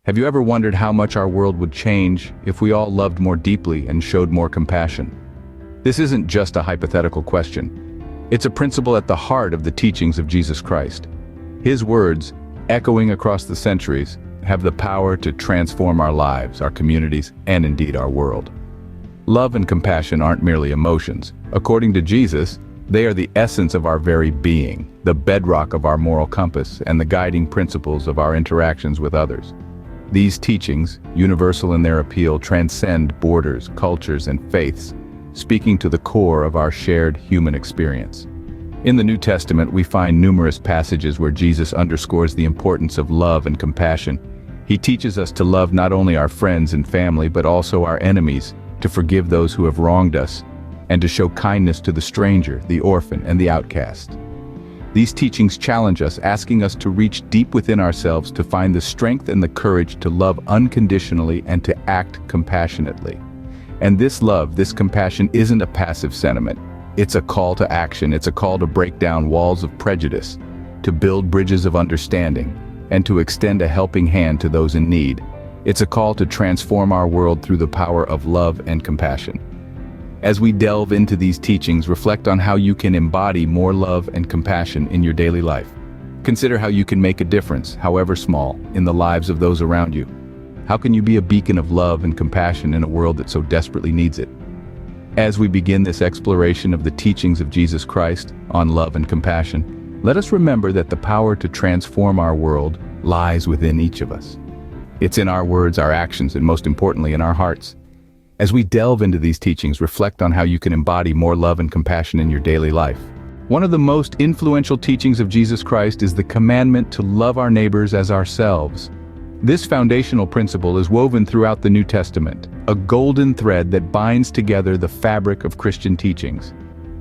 Have you ever wondered how much our world would change if we all loved more deeply and showed more compassion? This isn't just a hypothetical question. It's a principle at the heart of the teachings of Jesus Christ. His words, echoing across the centuries, have the power to transform our lives, our communities, and indeed our world. Love and compassion aren't merely emotions. According to Jesus, they are the essence of our very being, the bedrock of our moral compass, and the guiding principles of our interactions with others. These teachings, universal in their appeal, transcend borders, cultures, and faiths, speaking to the core of our shared human experience. In the New Testament, we find numerous passages where Jesus underscores the importance of love and compassion. He teaches us to love not only our friends and family, but also our enemies, to forgive those who have wronged us, and to show kindness to the stranger, the orphan, and the outcast. These teachings challenge us, asking us to reach deep within ourselves to find the strength and the courage to love unconditionally and to act compassionately. And this love, this compassion, isn't a passive sentiment. It's a call to action. It's a call to break down walls of prejudice, to build bridges of understanding, and to extend a helping hand to those in need. It's a call to transform our world through the power of love and compassion. As we delve into these teachings, reflect on how you can embody more love and compassion in your daily life. Consider how you can make a difference, however small, in the lives of those around you. How can you be a beacon of love and compassion in a world that so desperately needs it? As we begin this exploration of the teachings of Jesus Christ on love and compassion, let us remember that the power to transform our world lies within each of us. It's in our words, our actions, and most importantly, in our hearts. As we delve into these teachings, reflect on how you can embody more love and compassion in your daily life. One of the most influential teachings of Jesus Christ is the commandment to love our neighbors as ourselves. This foundational principle is woven throughout the New Testament, a golden thread that binds together the fabric of Christian teachings.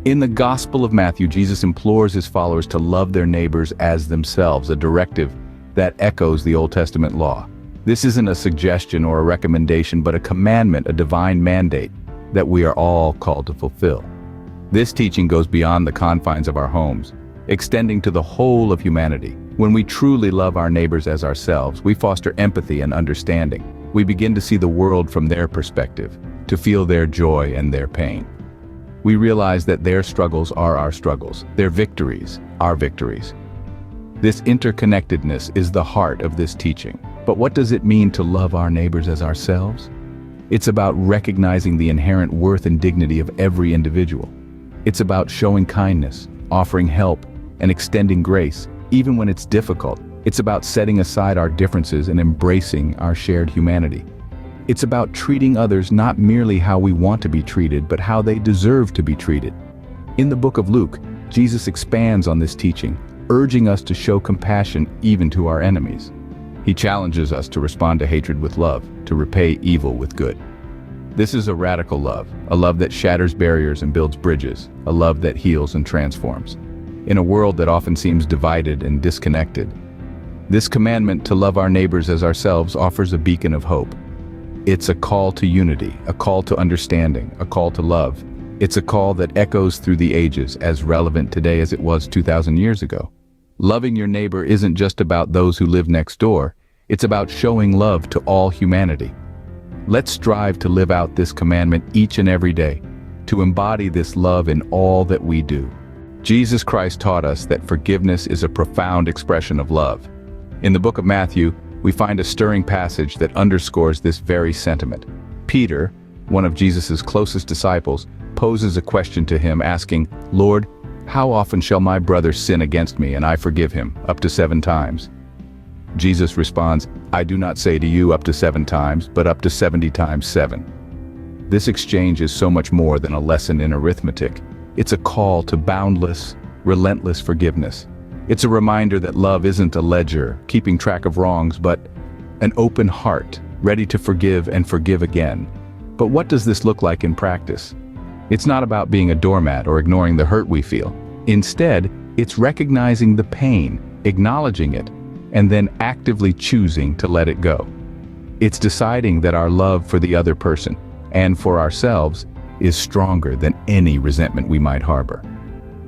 In the Gospel of Matthew, Jesus implores his followers to love their neighbors as themselves, a directive that echoes the Old Testament law. This isn't a suggestion or a recommendation, but a commandment, a divine mandate that we are all called to fulfill. This teaching goes beyond the confines of our homes, extending to the whole of humanity. When we truly love our neighbors as ourselves, we foster empathy and understanding. We begin to see the world from their perspective, to feel their joy and their pain. We realize that their struggles are our struggles, their victories, our victories. This interconnectedness is the heart of this teaching. But what does it mean to love our neighbors as ourselves? It's about recognizing the inherent worth and dignity of every individual. It's about showing kindness, offering help, and extending grace, even when it's difficult. It's about setting aside our differences and embracing our shared humanity. It's about treating others not merely how we want to be treated, but how they deserve to be treated. In the book of Luke, Jesus expands on this teaching, urging us to show compassion even to our enemies. He challenges us to respond to hatred with love, to repay evil with good. This is a radical love, a love that shatters barriers and builds bridges, a love that heals and transforms. In a world that often seems divided and disconnected, this commandment to love our neighbors as ourselves offers a beacon of hope. It's a call to unity, a call to understanding, a call to love. It's a call that echoes through the ages, as relevant today as it was 2,000 years ago. Loving your neighbor isn't just about those who live next door, it's about showing love to all humanity. Let's strive to live out this commandment each and every day, to embody this love in all that we do. Jesus Christ taught us that forgiveness is a profound expression of love. In the book of Matthew, we find a stirring passage that underscores this very sentiment. Peter, one of Jesus' closest disciples, poses a question to him, asking, "Lord, how often shall my brother sin against me and I forgive him? Up to 7 times?" Jesus responds, "I do not say to you up to 7 times, but up to 70 times 7. This exchange is so much more than a lesson in arithmetic. It's a call to boundless, relentless forgiveness. It's a reminder that love isn't a ledger, keeping track of wrongs, but an open heart, ready to forgive and forgive again. But what does this look like in practice? It's not about being a doormat or ignoring the hurt we feel. Instead, it's recognizing the pain, acknowledging it, and then actively choosing to let it go. It's deciding that our love for the other person, and for ourselves, is stronger than any resentment we might harbor.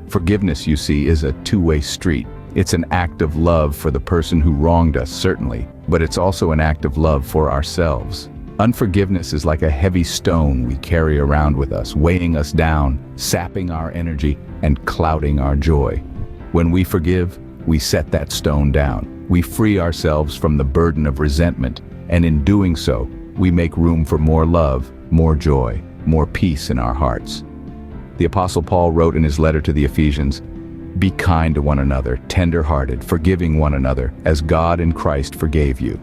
Forgiveness, you see, is a two-way street. It's an act of love for the person who wronged us, certainly, but it's also an act of love for ourselves. Unforgiveness is like a heavy stone we carry around with us, weighing us down, sapping our energy, and clouding our joy. When we forgive, we set that stone down. We free ourselves from the burden of resentment, and in doing so, we make room for more love, more joy, more peace in our hearts. The Apostle Paul wrote in his letter to the Ephesians, "Be kind to one another, tender-hearted, forgiving one another, as God in Christ forgave you."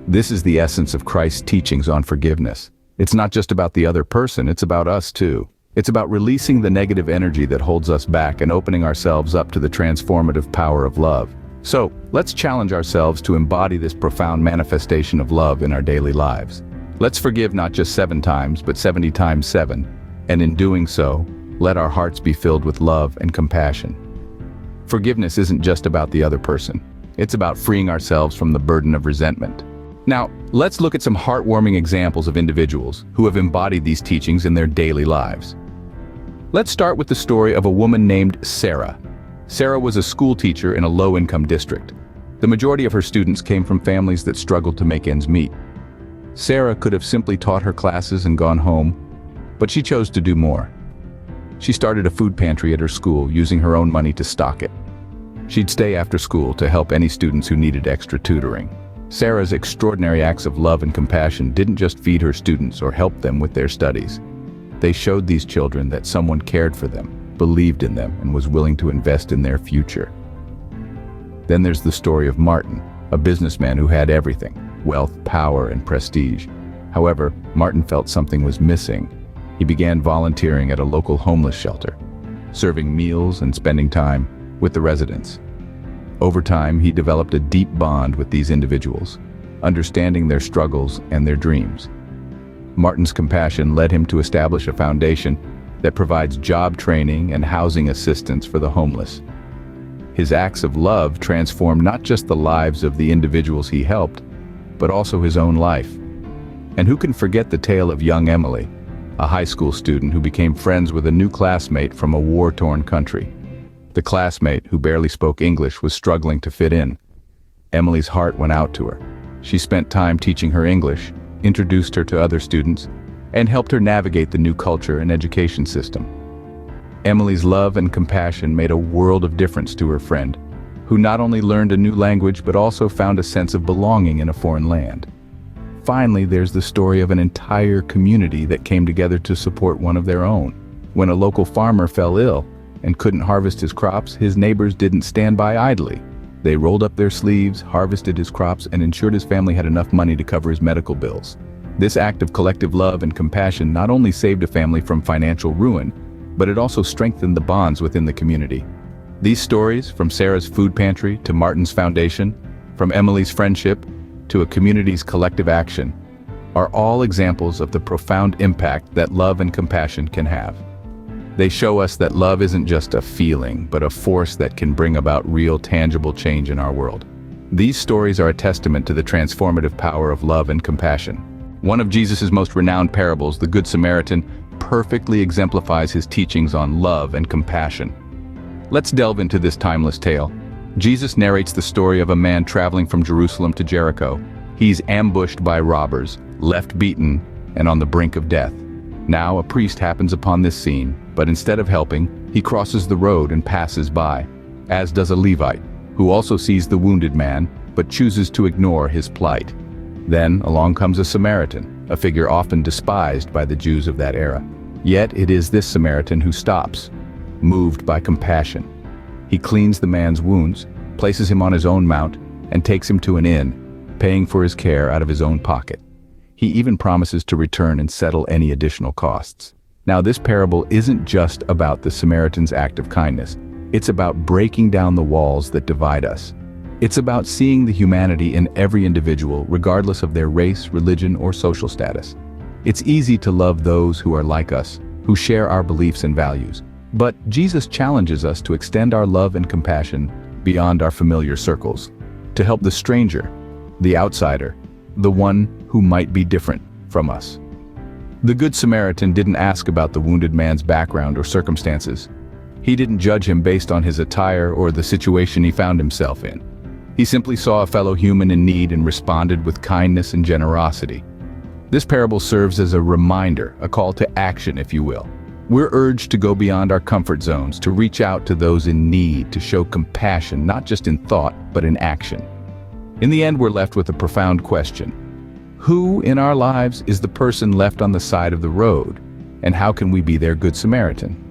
This is the essence of Christ's teachings on forgiveness. It's not just about the other person, it's about us too. It's about releasing the negative energy that holds us back and opening ourselves up to the transformative power of love. So, let's challenge ourselves to embody this profound manifestation of love in our daily lives. Let's forgive not just 7 times, but 70 times 7. And in doing so, let our hearts be filled with love and compassion. Forgiveness isn't just about the other person. It's about freeing ourselves from the burden of resentment. Now, let's look at some heartwarming examples of individuals who have embodied these teachings in their daily lives. Let's start with the story of a woman named Sarah. Sarah was a school teacher in a low-income district. The majority of her students came from families that struggled to make ends meet. Sarah could have simply taught her classes and gone home, but she chose to do more. She started a food pantry at her school, using her own money to stock it. She'd stay after school to help any students who needed extra tutoring. Sarah's extraordinary acts of love and compassion didn't just feed her students or help them with their studies. They showed these children that someone cared for them, believed in them, and was willing to invest in their future. Then there's the story of Martin, a businessman who had everything: wealth, power, and prestige. However, Martin felt something was missing. He began volunteering at a local homeless shelter, serving meals and spending time with the residents. Over time, he developed a deep bond with these individuals, understanding their struggles and their dreams. Martin's compassion led him to establish a foundation that provides job training and housing assistance for the homeless. His acts of love transformed not just the lives of the individuals he helped, but also his own life. And who can forget the tale of young Emily, a high school student who became friends with a new classmate from a war-torn country. The classmate, who barely spoke English, was struggling to fit in. Emily's heart went out to her. She spent time teaching her English, introduced her to other students, and helped her navigate the new culture and education system. Emily's love and compassion made a world of difference to her friend, who not only learned a new language but also found a sense of belonging in a foreign land. Finally, there's the story of an entire community that came together to support one of their own. When a local farmer fell ill and couldn't harvest his crops, his neighbors didn't stand by idly. They rolled up their sleeves, harvested his crops, and ensured his family had enough money to cover his medical bills. This act of collective love and compassion not only saved a family from financial ruin, but it also strengthened the bonds within the community. These stories, from Sarah's food pantry to Martin's foundation, from Emily's friendship to a community's collective action, are all examples of the profound impact that love and compassion can have. They show us that love isn't just a feeling, but a force that can bring about real, tangible change in our world. These stories are a testament to the transformative power of love and compassion. One of Jesus' most renowned parables, the Good Samaritan, perfectly exemplifies his teachings on love and compassion. Let's delve into this timeless tale. Jesus narrates the story of a man traveling from Jerusalem to Jericho. He's ambushed by robbers, left beaten, and on the brink of death. Now a priest happens upon this scene, but instead of helping, he crosses the road and passes by, as does a Levite, who also sees the wounded man, but chooses to ignore his plight. Then along comes a Samaritan, a figure often despised by the Jews of that era. Yet it is this Samaritan who stops, moved by compassion. He cleans the man's wounds, places him on his own mount, and takes him to an inn, paying for his care out of his own pocket. He even promises to return and settle any additional costs. Now, this parable isn't just about the Samaritan's act of kindness. It's about breaking down the walls that divide us. It's about seeing the humanity in every individual, regardless of their race, religion, or social status. It's easy to love those who are like us, who share our beliefs and values. But Jesus challenges us to extend our love and compassion beyond our familiar circles, to help the stranger, the outsider, the one who might be different from us. The Good Samaritan didn't ask about the wounded man's background or circumstances. He didn't judge him based on his attire or the situation he found himself in. He simply saw a fellow human in need and responded with kindness and generosity. This parable serves as a reminder, a call to action, if you will. We're urged to go beyond our comfort zones, to reach out to those in need, to show compassion, not just in thought, but in action. In the end, we're left with a profound question. Who in our lives is the person left on the side of the road, and how can we be their good Samaritan?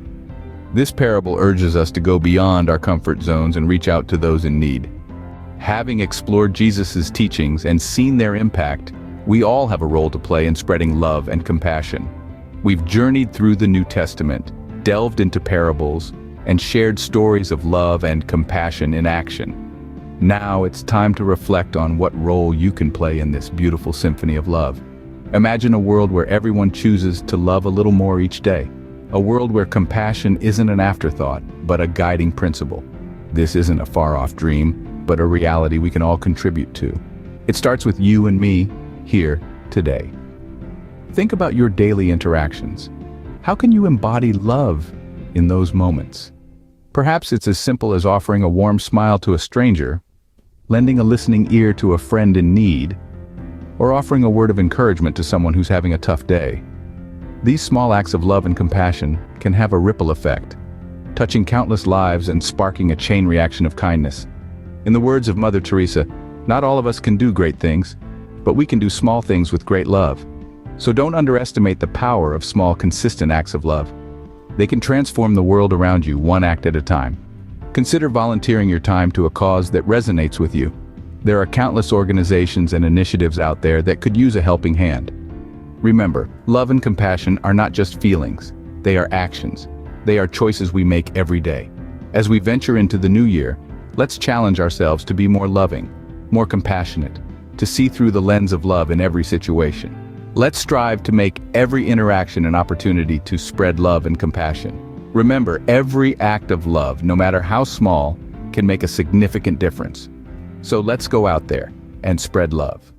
This parable urges us to go beyond our comfort zones and reach out to those in need. Having explored Jesus' teachings and seen their impact, we all have a role to play in spreading love and compassion. We've journeyed through the New Testament, delved into parables, and shared stories of love and compassion in action. Now it's time to reflect on what role you can play in this beautiful symphony of love. Imagine a world where everyone chooses to love a little more each day. A world where compassion isn't an afterthought, but a guiding principle. This isn't a far-off dream, but a reality we can all contribute to. It starts with you and me, here, today. Think about your daily interactions. How can you embody love in those moments? Perhaps it's as simple as offering a warm smile to a stranger, lending a listening ear to a friend in need, or offering a word of encouragement to someone who's having a tough day. These small acts of love and compassion can have a ripple effect, touching countless lives and sparking a chain reaction of kindness. In the words of Mother Teresa, not all of us can do great things, but we can do small things with great love. So don't underestimate the power of small, consistent acts of love. They can transform the world around you one act at a time. Consider volunteering your time to a cause that resonates with you. There are countless organizations and initiatives out there that could use a helping hand. Remember, love and compassion are not just feelings, they are actions. They are choices we make every day. As we venture into the new year, let's challenge ourselves to be more loving, more compassionate, to see through the lens of love in every situation. Let's strive to make every interaction an opportunity to spread love and compassion. Remember, every act of love, no matter how small, can make a significant difference. So let's go out there and spread love.